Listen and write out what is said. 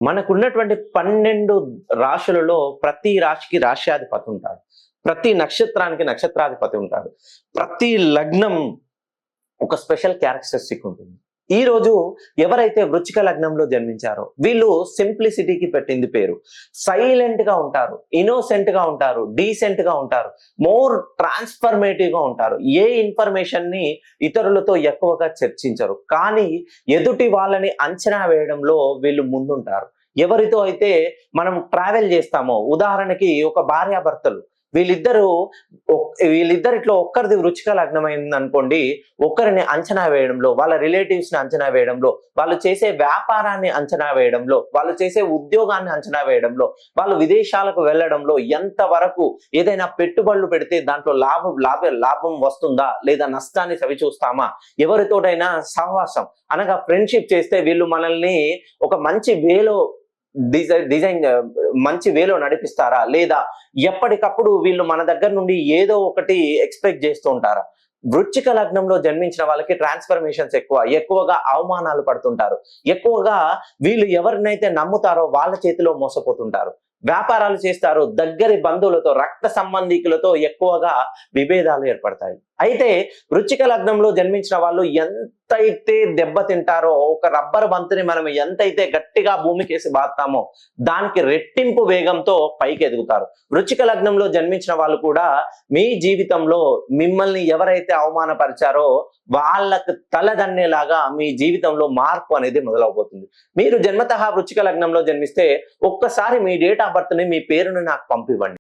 మనకున్నటువంటి 12 రాశులలో ప్రతి రాశికి రాశ్యాధిపతి ఉంటాడు. ప్రతి నక్షత్రానికి నక్షత్రాధిపతి ఉంటాడు. ప్రతి లగ్నం ఒక స్పెషల్ క్యారెక్టరిస్టిక్ ఉంటుంది. ఈ రోజు ఎవరైతే వృచ్చిక లగ్నంలో జన్మించారో వీళ్ళు సింప్లిసిటీకి పెట్టింది పేరు. సైలెంట్ గా ఉంటారు, ఇన్నోసెంట్ గా ఉంటారు, డీసెంట్ గా ఉంటారు, మోర్ ట్రాన్స్ఫర్మేటివ్ గా ఉంటారు. ఏ ఇన్ఫర్మేషన్ ని ఇతరులతో ఎక్కువగా చర్చించరు, కానీ ఎదుటి వాళ్ళని అంచనా వేయడంలో వీళ్ళు ముందుంటారు. ఎవరితో అయితే మనం ట్రావెల్ చేస్తామో, ఉదాహరణకి ఒక భార్యాభర్తలు, వీళ్ళిద్దరిట్లో ఒక్కరిది వృచ్చిక లగ్నం అయింది అనుకోండి, ఒక్కరిని అంచనా వేయడంలో, వాళ్ళ రిలేటివ్స్ ని అంచనా వేయడంలో, వాళ్ళు చేసే వ్యాపారాన్ని అంచనా వేయడంలో, వాళ్ళు చేసే ఉద్యోగాన్ని అంచనా వేయడంలో, వాళ్ళు విదేశాలకు వెళ్ళడంలో, ఎంత వరకు ఏదైనా పెట్టుబడులు పెడితే దాంట్లో లాభం వస్తుందా లేదా నష్టాన్ని సవిచూస్తామా, ఎవరితోటైనా సహవాసం అనగా ఫ్రెండ్షిప్ చేస్తే వీళ్ళు మనల్ని ఒక మంచి వేలో డిజైన్ మంచి వేలో నడిపిస్తారా, లేదా ఎప్పటికప్పుడు వీళ్ళు మన దగ్గర నుండి ఏదో ఒకటి ఎక్స్పెక్ట్ చేస్తూ ఉంటారా. వృచ్చిక లగ్నంలో జన్మించిన వాళ్ళకి ట్రాన్స్ఫర్మేషన్స్ ఎక్కువగా అవమానాలు పడుతుంటారు. ఎక్కువగా వీళ్ళు ఎవరినైతే నమ్ముతారో వాళ్ళ చేతిలో మోసపోతుంటారు. వ్యాపారాలు చేస్తారు, దగ్గరి బంధువులతో, రక్త సంబంధికులతో ఎక్కువగా విభేదాలు ఏర్పడతాయి. అయితే వృచ్చిక లగ్నంలో జన్మించిన వాళ్ళు ఎంతైతే దెబ్బతింటారో, ఒక రబ్బర్ బంతిని మనం ఎంతైతే గట్టిగా భూమికేసి బాస్తామో దానికి రెట్టింపు వేగంతో పైకి ఎదుగుతారు. వృచ్చిక లగ్నంలో జన్మించిన వాళ్ళు కూడా మీ జీవితంలో మిమ్మల్ని ఎవరైతే అవమానపరిచారో వాళ్ళకు తలదన్నేలాగా మీ జీవితంలో మార్పు అనేది మొదలవబోతుంది. మీరు జన్మతః వృచ్చిక లగ్నంలో జన్మిస్తే ఒక్కసారి మీ డేట్ ఆఫ్ బర్త్ ని, మీ పేరుని నాకు పంపివ్వండి.